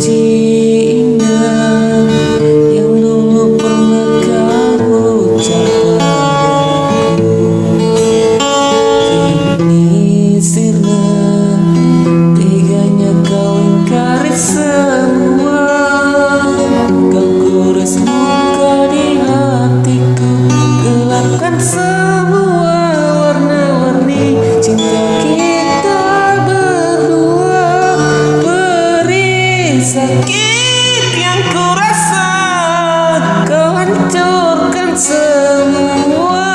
indah yang dulu pernah kau ucap padaku, kini sirna teganya kau ingkari semua. Kau kuras luka di hatiku, gelapkan semua warna-warni cinta kita berdua. Beri sakit yang ku rasa, kau hancurkan semua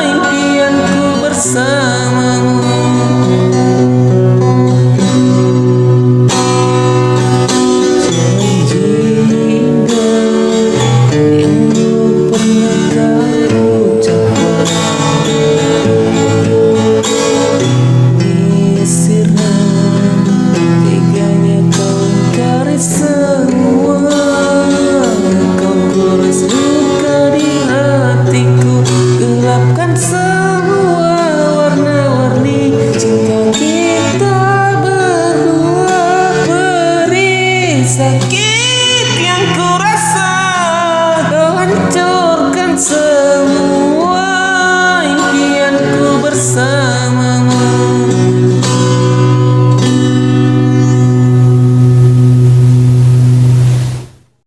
impianku bersamamu. Semua kau kuras luka di hatiku, gelapkan semua